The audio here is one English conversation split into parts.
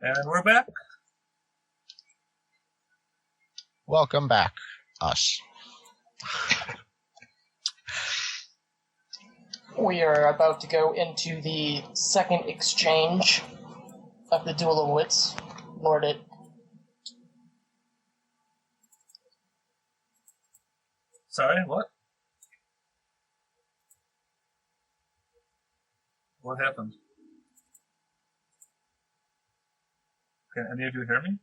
And we're back. Welcome back, us. We are about to go into the second exchange of the Duel of Wits. Lord it. Sorry, what? What happened? Can any of you hear me?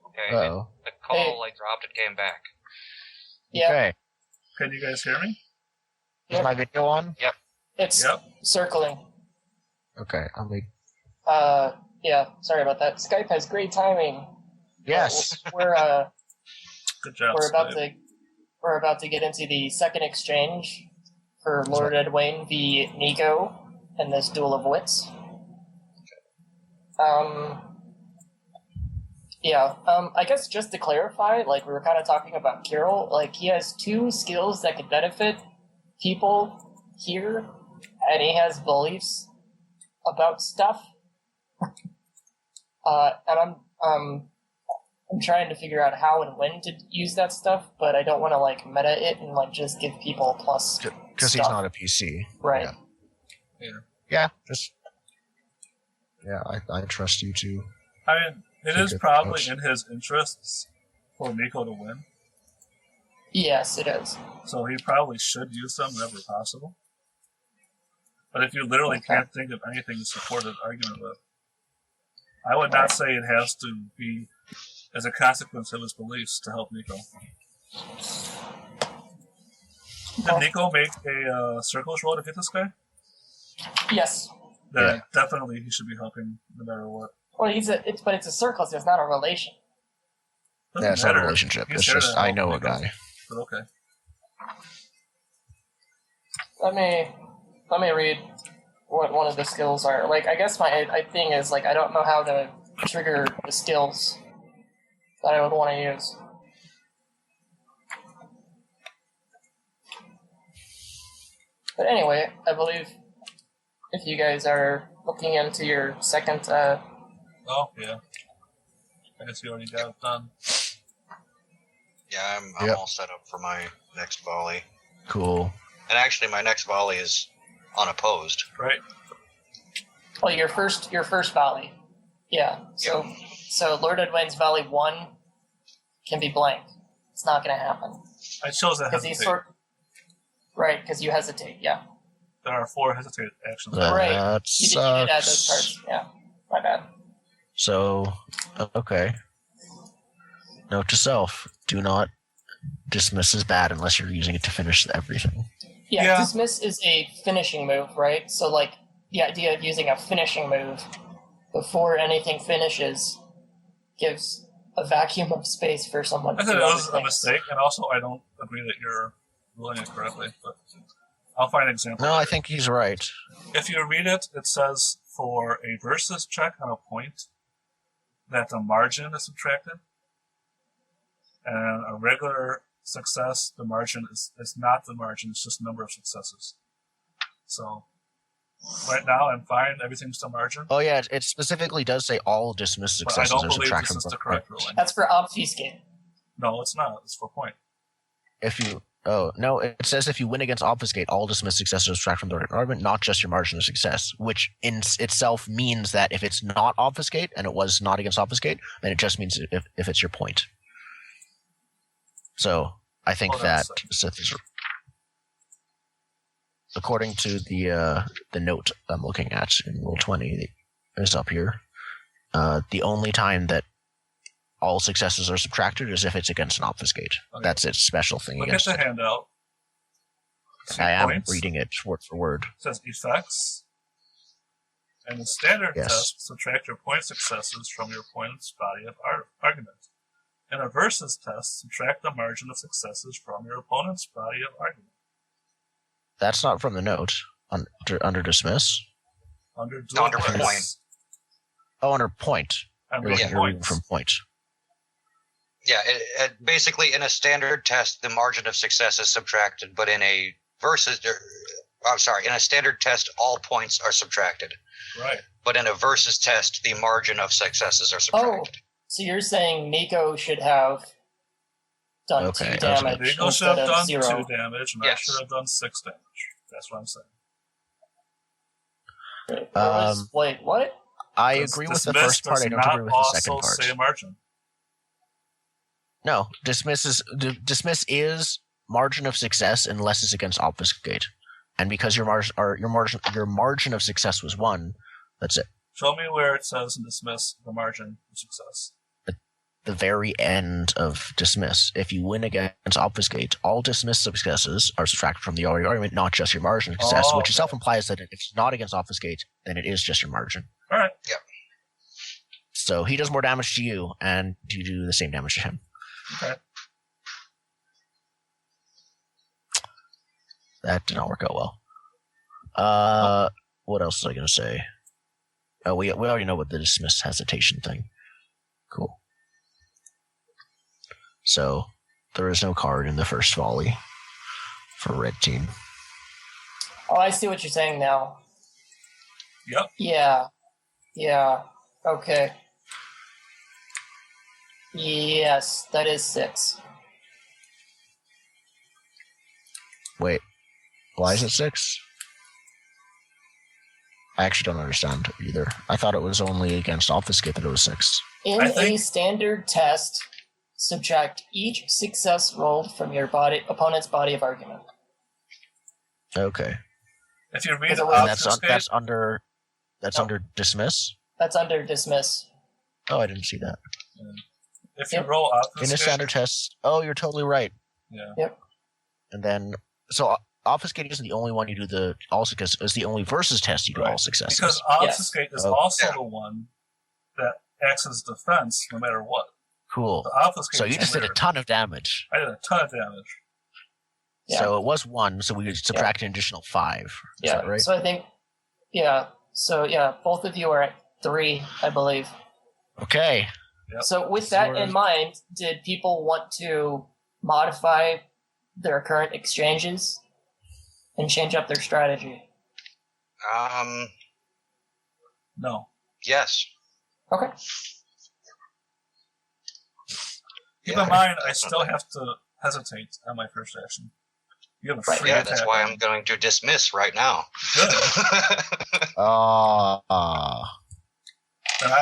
Okay, Uh-oh. the call dropped and came back. Yep. Okay. Can you guys hear me? Is my video on? Yep. It's Yep. circling. Okay, I'll make... Yeah, sorry about that. Skype has great timing. Yes! We're Good job, we're about to get into the second exchange for Lord Edwayne v. Nico in this Duel of Wits. I guess just to clarify, like we were kind of talking about Kirill, like he has two skills that could benefit people here, and he has beliefs about stuff. And I'm trying to figure out how and when to use that stuff, but I don't want to like meta it and like just give people plus. Because he's not a PC. Right. Yeah, I trust you to... I mean, it is probably in his interests for Nico to win. Yes, it is. So he probably should use them whenever possible. But if you literally can't think of anything to support an argument with, I would not say it has to be as a consequence of his beliefs to help Nico. Did Nico make a circles roll to get this guy? Yes. Then definitely he should be helping no matter what. Well, it's a circle, so it's not a relation. Doesn't it's not a matter. relationship. He's It's there just, to I help know a Nico. guy. But okay. Let me read what one of the skills are. Like, I guess my thing is, like, I don't know how to trigger the skills that I would want to use. But anyway, I believe if you guys are looking into your second... Oh, yeah. I guess you already got it done. Yeah, I'm all set up for my next volley. Cool. And actually, my next volley is unopposed. Right. Well, your first volley. Yeah. So Lord Edwayne's volley 1 can be blank. It's not going to happen. I chose that hesitate. Right, because you hesitate, yeah. There are 4 hesitate actions. Right. That You did add those cards. Yeah, my bad. So, okay. Note to self, do not dismiss as bad unless you're using it to finish everything. Yeah, dismiss is a finishing move, right? So, like, the idea of using a finishing move before anything finishes gives a vacuum of space for someone to I think do that other was a things. mistake, and also I don't agree that you're ruling it correctly, but I'll find an example. No, I think he's right. If you read it, it says for a versus check on a point that the margin is subtracted, and a regular success, the margin is not the margin, it's just the number of successes. So, right now I'm fine, everything's the margin. Oh yeah, it specifically does say all dismissed successes But I don't are believe subtracted this is from the correct ruling. That's for obfuscate. No, it's not. It's for point. No, it says if you win against obfuscate, all dismissed successes are subtracted from the argument, not just your margin of success, which in itself means that if it's not obfuscate, and it was not against obfuscate, then it just means if it's your point. So, I think that Sith is... According to the note I'm looking at in Rule 20, is up here, the only time that all successes are subtracted is if it's against an obfuscate. Okay. That's its special thing. Look against at the handout. I am reading it word for word. It says effects. And the standard test, subtract your point successes from your opponent's body of argument. In a versus test, subtract the margin of successes from your opponent's body of argument. That's not from the note. Under dismiss? Under point. Oh, under point. I'm reading from point. Yeah, basically in a standard test, the margin of success is subtracted, but in a in a standard test, all points are subtracted. Right. But in a versus test, the margin of successes are subtracted. So you're saying Nico should have done Okay, 2 I was gonna- damage Nico should instead have of done 0. 2 damage, and I Yes. should have done 6 damage. That's what I'm saying. Wait, what? I Because agree with the dismiss first part. does I don't not agree with the second also part. say margin. No, dismiss is margin of success unless it's against obfuscate, and because your margin of success was 1, that's it. Show me where it says in dismiss the margin of success. The very end of dismiss. If you win against obfuscate, all dismiss successes are subtracted from the argument, not just your margin of success, which itself implies that if it's not against obfuscate, then it is just your margin. All right. Yep. So he does more damage to you, and you do the same damage to him. Okay. That did not work out well. What else was I going to say? Oh, we already know what the dismiss hesitation thing. Cool. So there is no card in the first volley for red team. Oh, I see what you're saying now. Yep. Yeah. Okay. Yes, that is 6. Wait, why is it 6? I actually don't understand either. I thought it was only against obfuscate that it was 6. In a standard test, subtract each success rolled from your opponent's body of argument. Okay. If you read And that's obfuscate, That's under dismiss? That's under dismiss. Oh, I didn't see that. if you roll obfuscate, In a standard test. Oh, you're totally right. yeah. Yep. And then, so obfuscating isn't the only one you do the all success. It's the only versus test you do all successes. Because obfuscate is Oh. also the one that acts as defense no matter what. Cool. The obfuscate So you is just did a weird. ton of damage. I did a ton of damage. Yeah. So it was 1, so we could subtract an additional 5. Is that right? So I think, both of you are at 3, I believe. Okay. Yep. So with that in mind, did people want to modify their current exchanges and change up their strategy? No. Yes. Okay. Keep in mind, I still have to hesitate on my first action. You have a free Yeah, attack. that's why I'm going to dismiss right now. Good. And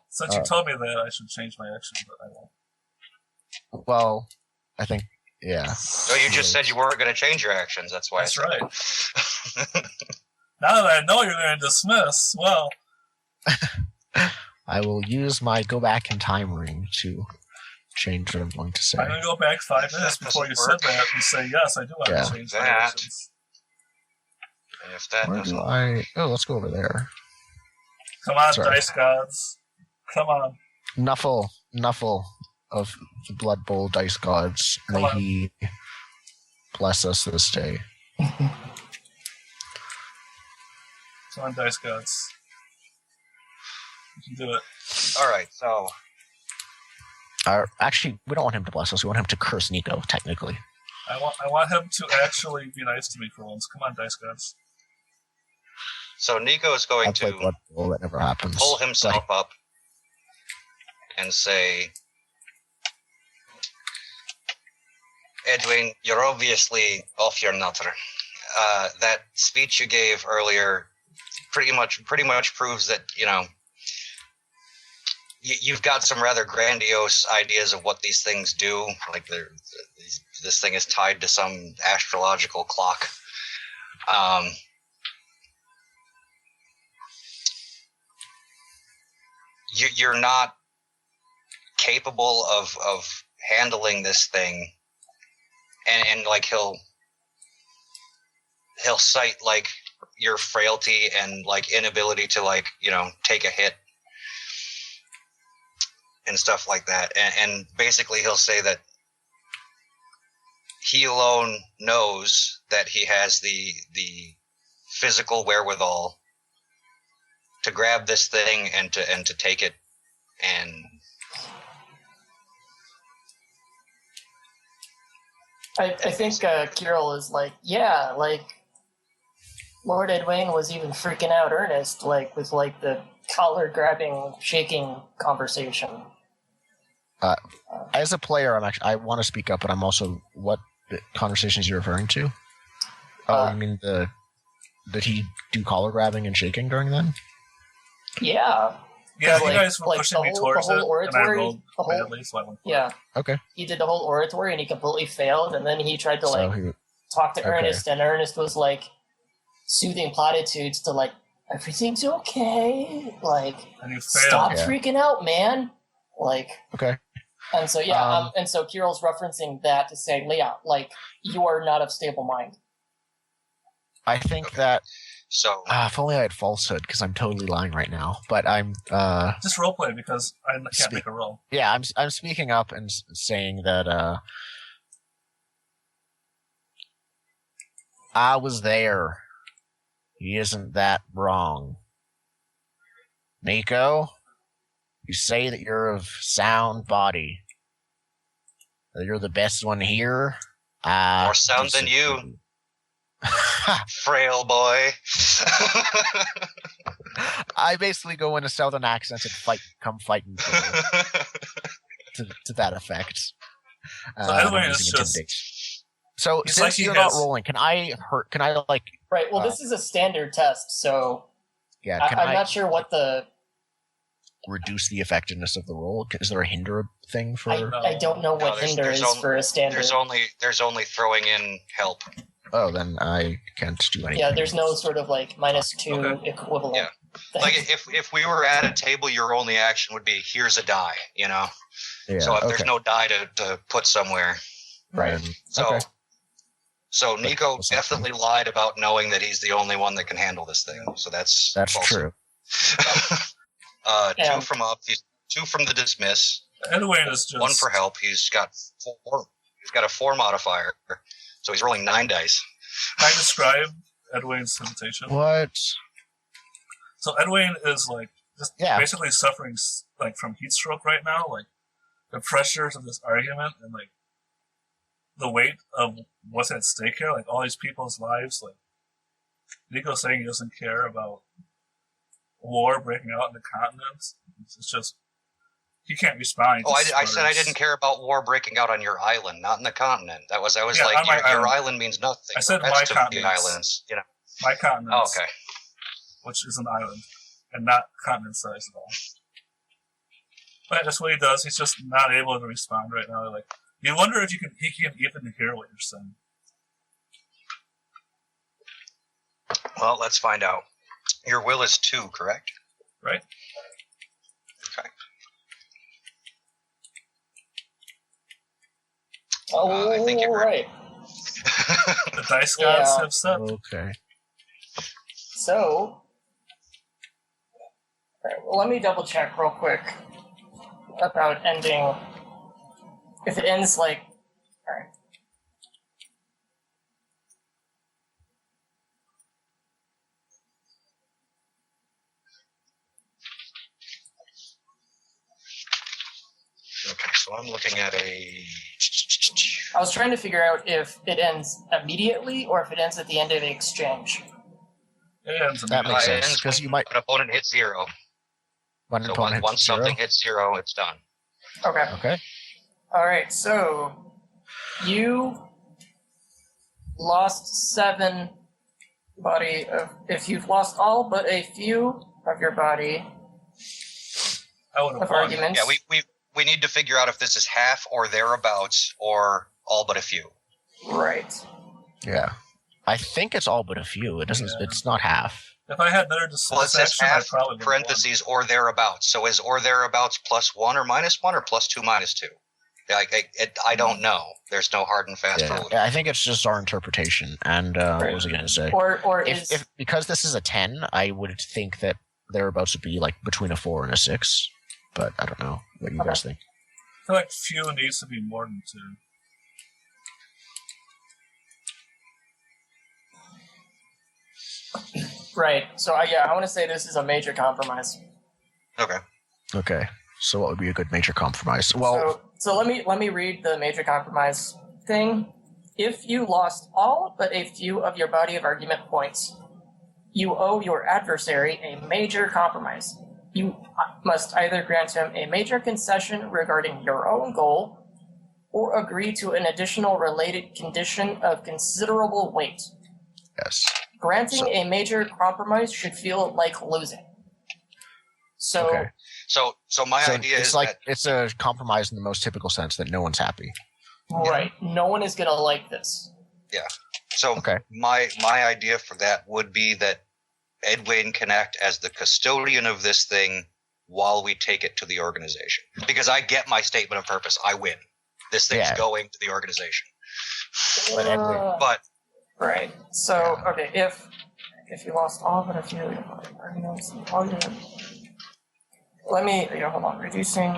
since you told me that, I should change my action, but I won't. Well, I think, yeah. Well, you just said you weren't going to change your actions. That's why. That's I said right. Now that I know you're going to dismiss, well, I will use my go back in time ring to change what I'm going to say. I'm going to go back 5 minutes before you said that and say, yes, I do want to change my That. actions. And if that Where doesn't, do I... Oh, let's go over there. Come on, Sorry. dice gods. Come on. Nuffle of the Blood Bowl dice gods. Come May on. he bless us this day. Come on, dice gods. You can do it. all right. So Actually, we don't want him to bless us. We want him to curse Nico, technically. I want him to actually be nice to me for once. Come on, dice gods. Nico is going I play to Blood Bowl. That never happens. pull himself up and say, Edwin, you're obviously off your nutter. That speech you gave earlier pretty much proves that, you've got some rather grandiose ideas of what these things do. Like this thing is tied to some astrological clock. You're not capable of handling this thing, and like he'll cite like your frailty and like inability to like take a hit and stuff like that, and basically he'll say that he alone knows that he has the physical wherewithal to grab this thing and to take it and I think Kirill is like, yeah, like Lord Edwin was even freaking out Ernest, like with like the collar grabbing, shaking conversation. As a player, I want to speak up, but I'm also what the conversations you're referring to. Oh, you mean did he do collar grabbing and shaking during then? Yeah. Yeah, you like- guys were like pushing me the towards whole it, and I oratory, rolled the whole- badly, so I went for it. Yeah. Okay. He did the whole oratory and he completely failed, and then he tried to So like he, talk to okay. Ernest, and Ernest was like soothing platitudes to like, everything's okay, like And you failed. stop Yeah. freaking out, man. Like, okay. and so and so Kirill's referencing that to say, Leah, like, you are not of stable mind. I think that So if only I had falsehood, because I'm totally lying right now. But I'm Just roleplay because I can't make a roll. yeah, I'm speaking up and saying that I was there. He isn't that wrong. Nico, you say that you're of sound body. That you're the best one here. more sound than you, disagree. frail boy. I basically go in a southern accent and come fight me to that effect. So I'm Edwin is using just- intimidation. So It's since like he you're has- not rolling, can I like Right. Well, this is a standard test, so yeah? Can I'm I not sure what the. reduce the effectiveness of the roll? Is there a hinder thing for? I don't know what there's- hinder there's is only- for a standard. There's only throwing in help. Oh, then I can't do anything. Yeah, there's no sort of like -2 Okay. equivalent. Yeah. thing. Like if we were at a table, your only action would be here's a die. You know. Yeah, So if okay. there's no die to put somewhere, Right. Then- so okay. so Nico That's not definitely lied about knowing that he's the only one that can handle this thing. So that's false. true. Yeah. Two from up. He's two from the dismiss. Edwin is just One for help. He's got 4. He's got a 4 modifier, so he's rolling 9 dice. Can I describe Edwin's hesitation? What? So Edwin is like just Yeah. basically suffering like from heat stroke right now, like the pressures of this argument and like the weight of what's at stake here, like all these people's lives. Like Nico saying he doesn't care about war breaking out in the continent. It's just he can't respond. He Oh, just I said I sputters. didn't care about war breaking out on your island, not in the continent. I was Yeah, like, on my your island. island means nothing. I said The my rest of the continents. islands, you know. My continent, Oh, okay. which is an island, and not continent size at all. But that's what he does. He's just not able to respond right now. Like you wonder if he can even hear what you're saying. Well, let's find out. Your will is 2, correct? Right. Okay. Oh, I think you're right. The dice gods Yeah. have said. Okay. So, alright, well, let me double check real quick about ending. If it ends like, alright. Okay, so I'm looking at a. I was trying to figure out if it ends immediately or if it ends at the end of the exchange. And That makes it sense, ends 'cause when you might- an opponent hits 0. One So opponent once hits 0. something hits 0, it's done. Okay. Okay. Alright, so you lost 7 body of. If you've lost all but a few of your body I would have of won. arguments. Yeah, we need to figure out if this is half or thereabouts or all but a few. Right. Yeah. I think it's all but a few. It doesn't. Yeah. It's not half. If I had better Well, it says action, I half, probably would have parentheses, or thereabouts. So is or thereabouts +1 or -1 or +2 -2? I don't know. There's no hard and fast Yeah. rule. I think it's just our interpretation. And what was I going to say? Or If, is because this is a 10, I would think that thereabouts would be like between a 4 and a 6. But I don't know what you guys think. I feel like few needs to be more than 2. right. So I want to say this is a major compromise. Okay. Okay. So what would be a good major compromise? Well, So let me read the major compromise thing. If you lost all but a few of your body of argument points, you owe your adversary a major compromise. You must either grant him a major concession regarding your own goal, or agree to an additional related condition of considerable weight. Yes. Granting a major compromise should feel like losing. So, Okay. So my So idea it's is like that it's a compromise in the most typical sense that no one's happy. right, no one is going to like this. Okay. my idea for that would be that Edwin can act as the custodian of this thing while we take it to the organization. Because I get my statement of purpose. I win. This thing's going to the organization. But Edwin- But Right. So, okay, if you lost all but a few arguments, let me, hold on, reducing.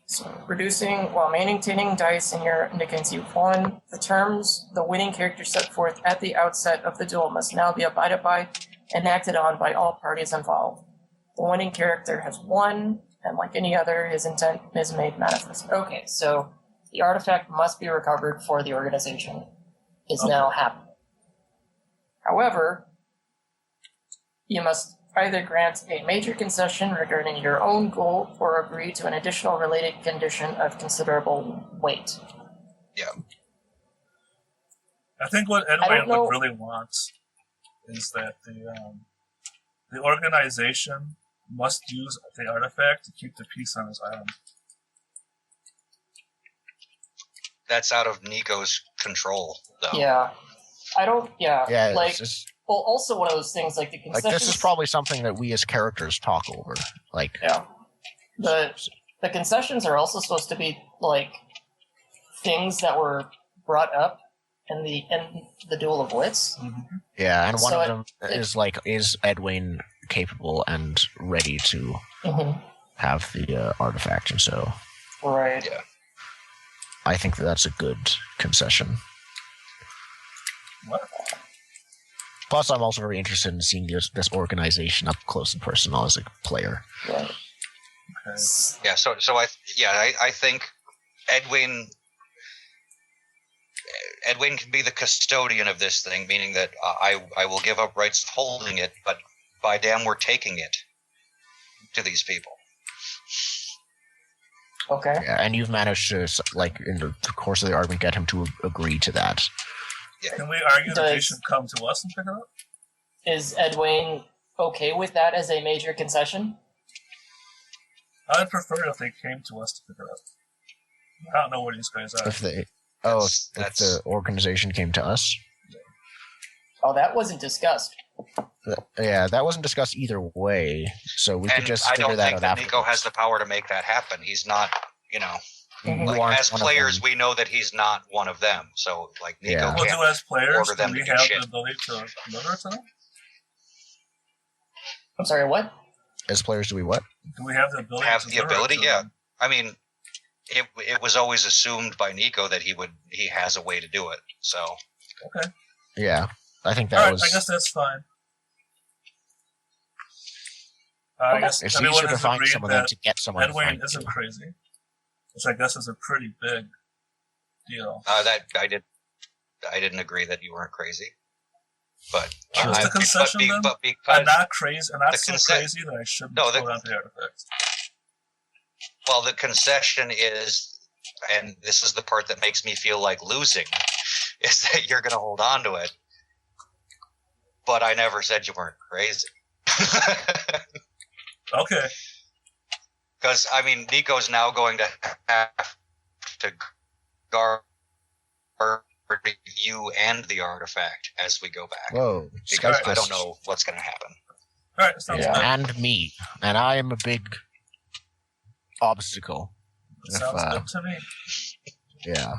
So, reducing while maintaining dice in your indicates you've won. The terms the winning character set forth at the outset of the duel must now be abided by and acted on by all parties involved. The winning character has won, and like any other, his intent is made manifest. Okay, so the artifact must be recovered for the organization is now happening. However, you must either grant a major concession regarding your own goal or agree to an additional related condition of considerable weight. I think what Edwin would really want is that the organization must use the artifact to keep the peace on his island. that's out of Nico's control, though. Yeah. I don't, Yeah, like, it's just, well, also one of those things, like the like concessions. this is probably something that we as characters talk over. Like, Yeah. The concessions are also supposed to be, like, things that were brought up in the Duel of Wits. yeah, and one So of them is like, is Edwin capable and ready to have the artifact? And so, Right. Yeah. I think that's a good concession. What? Plus, I'm also very interested in seeing this organization up close and personal as a player. Right. Okay. Yeah, so I think Edwin can be the custodian of this thing, meaning that I will give up rights to holding it, but by damn, we're taking it to these people. Okay. Yeah, and you've managed to, like, in the course of the argument, get him to agree to that. Yeah. Can we argue that they should come to us and pick it up? Is Edwin okay with that as a major concession? I'd prefer if they came to us to pick it up. I don't know where these guys are. If they, That's- if the organization came to us. Oh, that wasn't discussed. Yeah, that wasn't discussed either way, so we could And just I figure don't that think out that afterwards. Nico has the power to make that happen. He's not, You Mhm. aren't as one of players, them. we know that he's not one of them. So, like, Nico Yeah. Well, can't do as players, order do them we to do have shit. the ability to deliver it to them? I'm sorry, what? As players, do we what? Do we have the ability Have to the deliver it ability, to yeah. them? I mean, it was always assumed by Nico that he has a way to do it. So Okay. Yeah, I think All that right, was. I guess that's fine. I Okay. guess It's everyone easier to has find agreed someone than that to get someone to Edwin find isn't you. crazy, which I guess is a pretty big deal. that I didn't agree that you weren't crazy, but What's the concession then? but I'm because not crazy. I'm not the so consent- crazy that I shouldn't No, hold on to the artifact. well, the concession is, and this is the part that makes me feel like losing, is that you're going to hold on to it. But I never said you weren't crazy. Okay. Because, I mean, Nico's now going to have to guard you and the artifact as we go back. Whoa, Because Skype I don't just- know what's going to happen. All right. Sounds Yeah, good. and me, and I am a big obstacle. Sounds good to me. Yeah,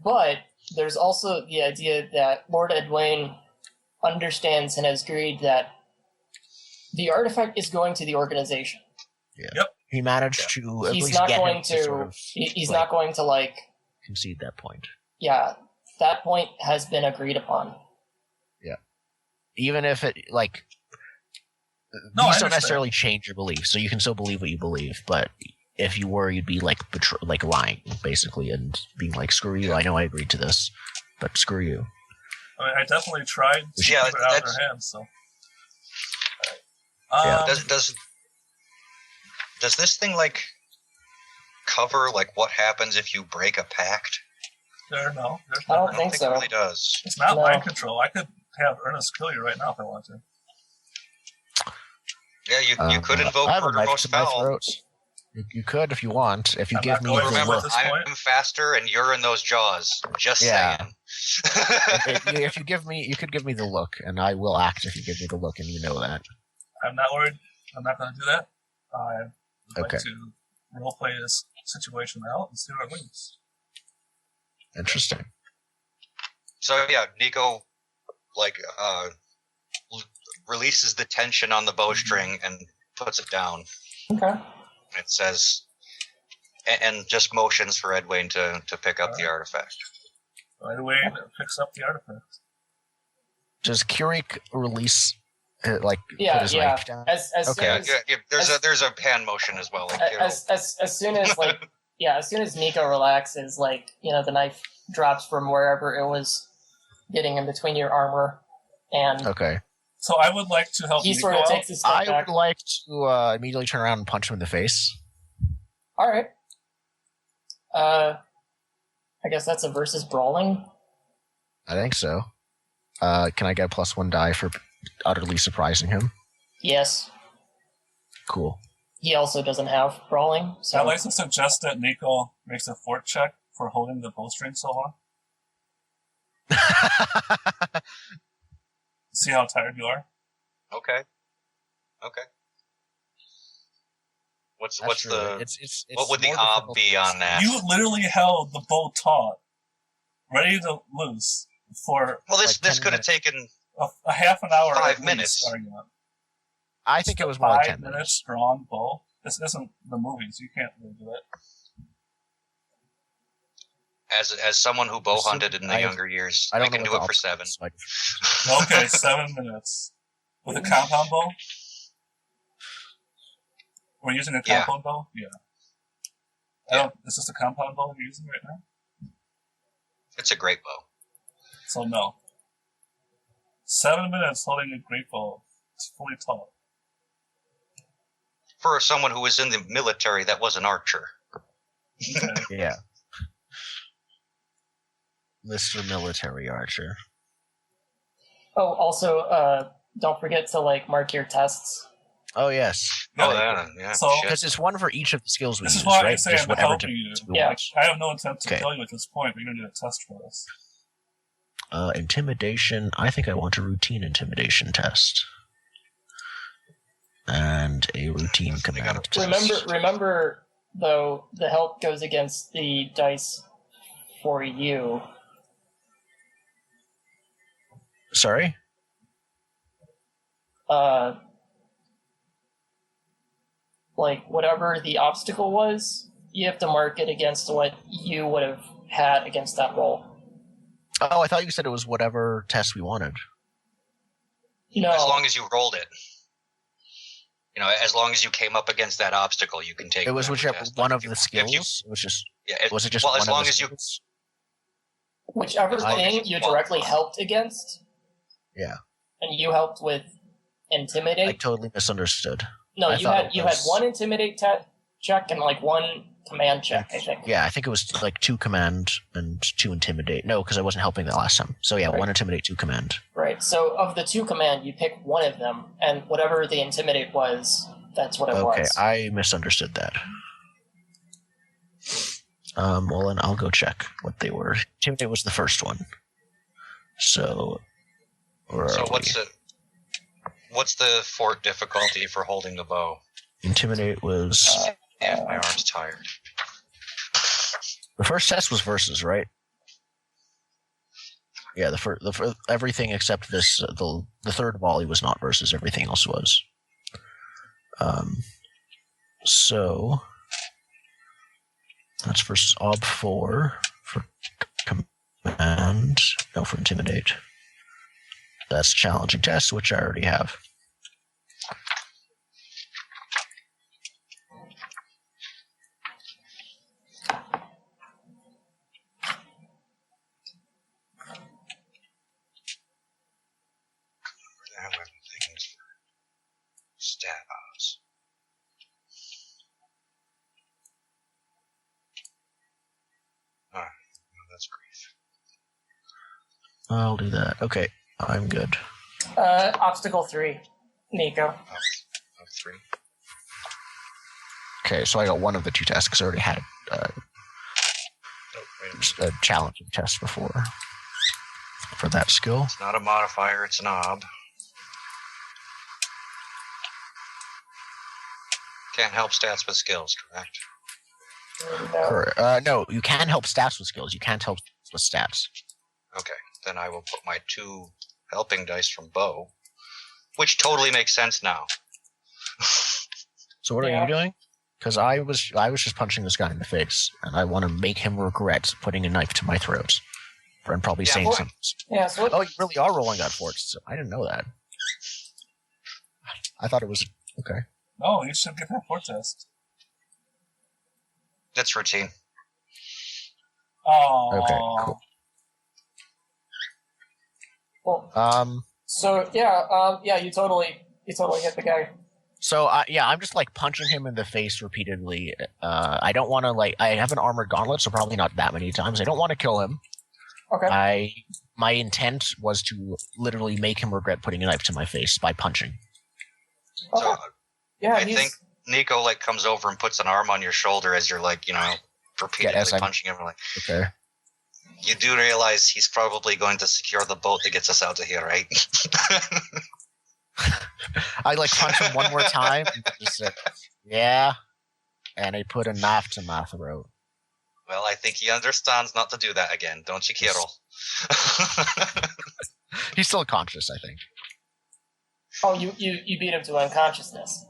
But there's also the idea that Lord Edwin understands and has agreed that the artifact is going to the organization. he managed to at He's least not get going him to. sort of He's like- not going to, like. concede that point. Yeah, that point has been agreed upon. Even if it, like, No, I these don't understand. necessarily change your beliefs, so you can still believe what you believe, but if you were, you'd be like like lying, basically, and being like, "Screw you! I know I agreed to this, but screw you." I mean, I definitely tried to keep it out of their hands. So, Yeah. Does this thing like cover like what happens if you break a pact? there's I don't nothing. think so. It really does. It's not No. mind control. I could have Ernest kill you right now if I want to. Yeah, you could invoke I have a murder knife most to my foul. throat. You could if you want. If you I'm give not me going the to Remember, look. this point. I'm faster and you're in those jaws. Just Yeah. saying. If you give me, you could give me the look, and I will act if you give me the look, and you know that. I'm not worried. I'm not going to do that. I would Okay. like to roleplay this situation out and see where it leads. Interesting. So yeah, Nico like releases the tension on the bowstring and puts it down. Okay. It says, and just motions for Edwin to pick up the artifact. Right away, it picks up the artifact. Does Kurik release, put Yeah, his yeah. knife down? As Okay. soon as, There's a hand motion as well. Like, as soon as like as soon as Nico relaxes, like the knife drops from wherever it was getting in between your armor, and Okay. So I would like to help he Nico sort of out. takes a step I back. would like to immediately turn around and punch him in the face. All right. I guess that's a versus brawling. I think so. Can I get a +1 die for utterly surprising him? Yes. Cool. He also doesn't have brawling, so I'd like to suggest that Nico makes a fort check for holding the bowstring so long. See how tired you are. okay. What's true. the It's what would the more ob difficult be to- on that? You literally held the bow taut, ready to loose for Well, this like 10 could have taken. a half an hour. 5 at least minutes. Argument. I think Just it was a more like 5 10 minutes minutes. strong bow. This isn't the movies. You can't really do it. As someone who bow hunted in the I- younger years, I I, don't can know do what it the for 7. obstacles might be. Okay, 7 minutes with a compound bow. We're using a Yeah. compound bow. Yeah. Is this a compound bow you're using right now? It's a great bow. So no. 7 minutes holding a great bow. It's fully taught. For someone who was in the military, that was an archer. Okay. Yeah. Mr. Military Archer. Oh, also, don't forget to mark your tests. Oh, yes. Oh, Yeah. yeah. So- Shit. Because it's one for each of the skills we This use, is why I right? say Just I'm whatever helping you. we Yeah. want. I have no intent to Okay. tell you at this point, but you're going to need a test for this. Intimidation. I think I want a routine intimidation test. And a routine Definitely command gotta- test. Remember, though, the help goes against the dice for you. Sorry? Whatever the obstacle was, you have to mark it against what you would have had against that roll. Oh, I thought you said it was whatever test we wanted. No, As long as you rolled it. As long as you came up against that obstacle, you can take It was whatever whichever test. one Like, of if the you- skills. It was just. Yeah, Was it just well, one as of long the as you skills? whichever as long as thing you you directly qualify. helped against. Yeah. And you helped with intimidate. I totally misunderstood. No, I you thought had it was- one intimidate check and one command check, I think. Yeah, I think it was 2 command and 2 intimidate. No, because I wasn't helping that last time. So yeah, Right. 1 intimidate, 2 command. Right. So of the 2 command, you pick one of them, and whatever the intimidate was, that's what it Okay, was. I misunderstood that. Well, then I'll go check what they were. Intimidate was the first one. So, where So are we? what's the fort difficulty for holding the bow? Intimidate was Yeah, my arm's tired. the first test was versus, right? Yeah, the everything except this the third volley was not versus. Everything else was. So that's versus ob 4 for command. No, for intimidate. That's challenging test, which I already have. I'll do that. Okay, I'm good. Obstacle 3, Nico. 3. Okay, so I got one of the 2 tests because I already had a challenging test before for that skill. It's not a modifier, it's an ob. Can't help stats with skills, correct? No. Correct. No, you can help stats with skills. You can't help with stats. Okay, then I will put my 2 helping dice from Bo, which totally makes sense now. So what are you doing? Because I was just punching this guy in the face, and I want to make him regret putting a knife to my throat, and probably saying something. Yeah, so Oh, you really are rolling that force. So I didn't know that. I thought it was okay. No, you should get that fort test. That's routine. Oh. Okay, cool. Well, so you totally hit the guy. So I'm just like punching him in the face repeatedly. I don't want to I have an armored gauntlet, so probably not that many times. I don't want to kill him. Okay. My intent was to literally make him regret putting a knife to my face by punching. Okay. So Yeah, I think Nico comes over and puts an arm on your shoulder as you're repeatedly punching him. Okay. You do realize he's probably going to secure the boat that gets us out of here, right? I punch him one more time and just said, yeah, and I put a knife to my throat. Well, I think he understands not to do that again, don't you, Kirill? He's still conscious, I think. Oh, you beat him to unconsciousness.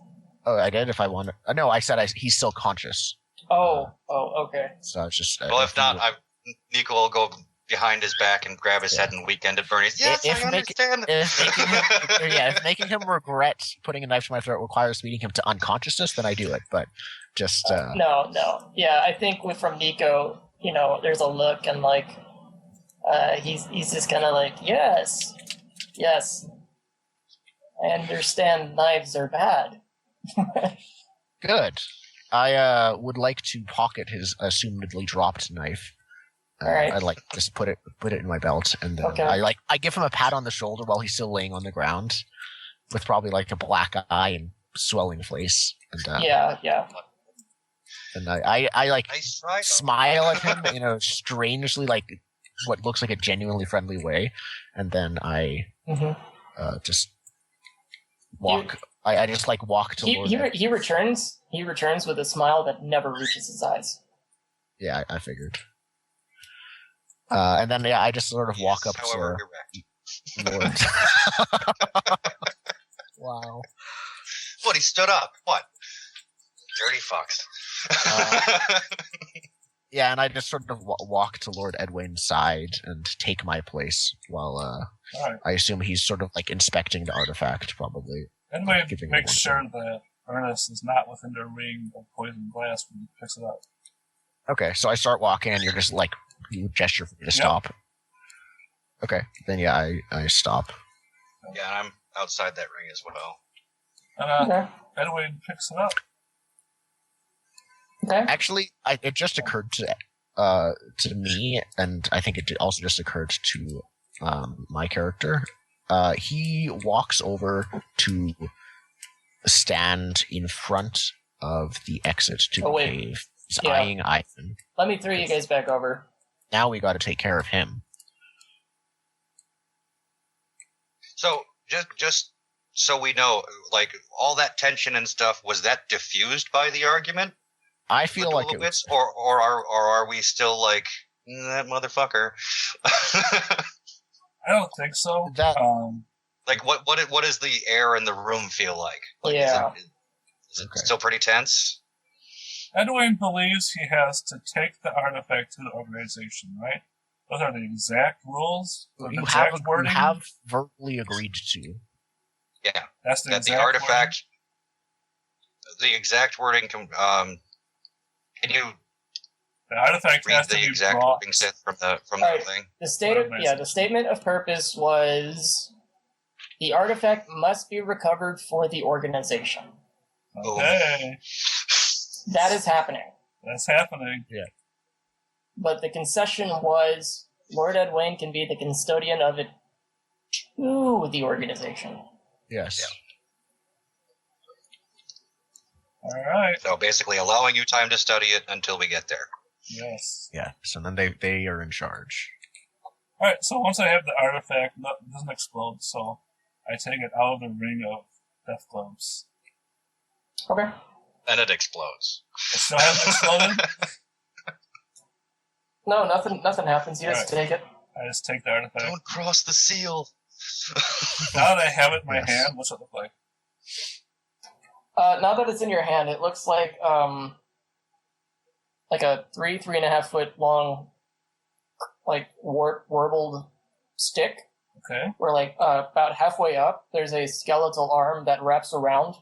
Oh, I did. If I want to, no, I said he's still conscious. Okay. So it's just. Well, if not, Nico will go behind his back and grab his head and weekend at Bernie's. Yes, I understand. If making him regret putting a knife to my throat requires beating him to unconsciousness, then I do it. But just no. Yeah, I think from Nico, there's a look and he's just kind of yes, I understand knives are bad. Good. I would like to pocket his assumedly dropped knife. All right. I'd just put it in my belt, and then I give him a pat on the shoulder while he's still laying on the ground, with probably a black eye and swelling face. And, yeah. And I smile at him in a strangely what looks like a genuinely friendly way, and then I just walk. I just walk to Lord. He returns. He returns with a smile that never reaches his eyes. Yeah, I figured. And then I just sort of walk up to Lord. Wow. What, he stood up? What? Dirty fucks. Yeah, and I just sort of walk to Lord Edwin's side and take my place while right. I assume he's sort of inspecting the artifact, probably. Anyway, make sure that Ernest is not within the ring of poison glass when he picks it up. Okay, so I start walking and you're just you gesture for me to stop. Okay, then I stop. Yeah, I'm outside that ring as well. And Edwin picks it up. Okay. Actually, it just occurred to me, and I think it also just occurred to my character. He walks over to stand in front of the exit to the cave. He's eyeing Ivan. Let me throw you guys back over. Now we got to take care of him. So just so we know, all that tension and stuff, was that diffused by the argument? I feel like it was, or are we still that motherfucker? I don't think so. That what does the air in the room feel like? Is it still pretty tense? Edwin believes he has to take the artifact to the organization, right? Those are the exact rules. You have verbally agreed to. Yeah, that's the artifact. Wording. The exact wording. Can you? The artifact read has the to be exact brought wording set from the thing. The statement of purpose was the artifact must be recovered for the organization. Okay. That is happening. That's happening. Yeah. But the concession was Lord Edwayne can be the custodian of it to the organization. Yes. All right. So basically, allowing you time to study it until we get there. Yes. Yeah. So then they are in charge. All right. So once I have the artifact, it doesn't explode. So I take it out of the ring of death globes. Okay. Then it explodes. It still hasn't exploded. No, nothing happens. You just take it. I just take the artifact. Don't cross the seal. Now that I have it in my Yes. hand, what's it look like? Now that it's in your hand, it looks like a 3.5 foot long, like warbled stick. Okay. Where about halfway up, there's a skeletal arm that wraps around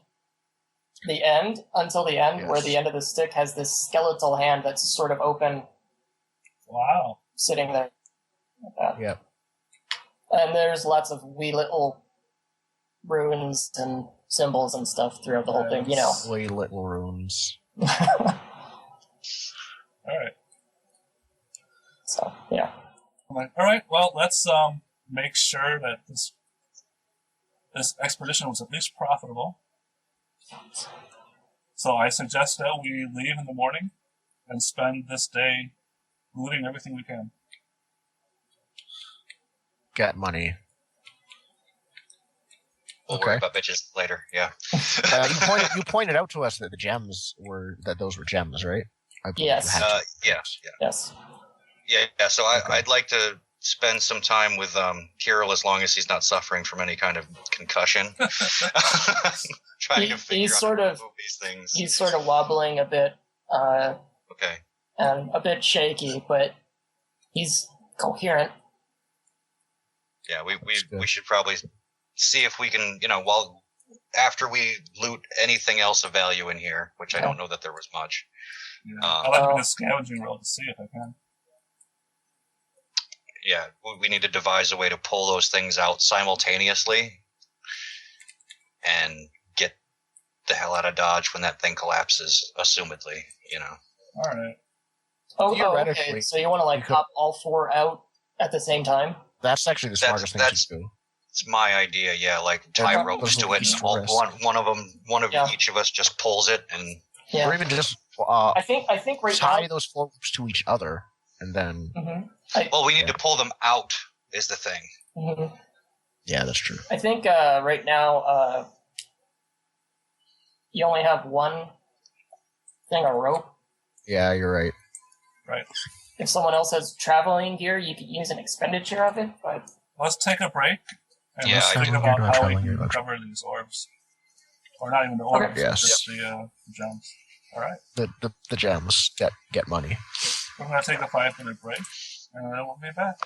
the end until the end, Yes. where the end of the stick has this skeletal hand that's sort of open, Wow. sitting there. Like that. Yep. And there's lots of wee little runes and symbols and stuff throughout the whole thing, you know. Wee little runes. All right. So, yeah. I'm like, all right. Well, let's make sure that this expedition was at least profitable. So I suggest that we leave in the morning and spend this day looting everything we can. Get money. We'll Okay. worry about bitches later. Yeah. You pointed out to us that those were gems, right? I believe Yes. you had to. Yes. Yeah. So Okay. I'd like to spend some time with Kirill as long as he's not suffering from any kind of concussion. Trying to figure out how to move these things. He's sort of wobbling a bit, Okay. and a bit shaky, but he's coherent. Yeah, That's good. we should probably see if we can, after we loot anything else of value in here, which I don't know that there was much. Yeah. I'd like to do a scavenging roll to see if I can. Yeah, we need to devise a way to pull those things out simultaneously and get the hell out of Dodge when that thing collapses, assumedly, All right. Oh, Theoretically, okay. So you want to you could- pop all four out at the same time? That's actually the smartest thing to do. It's my idea, yeah, tie Yeah, ropes those to are it, and least risk. one of Yeah. each of us just pulls it, and Yeah. Or even just I think right tie now. those four ropes to each other, and then we need Yeah. to pull them out is the thing. yeah, that's true. I think right now you only have one thing of rope. Yeah, you're right. Right. If someone else has traveling gear, you could use an expenditure of it, but Let's take a break and Yeah, let's I think do. about You're not how we traveling, you're can not recover these orbs. Or not even the orbs, Yes. just the gems. All right. The gems get money. We're going to take a 5-minute break, and then we'll be back.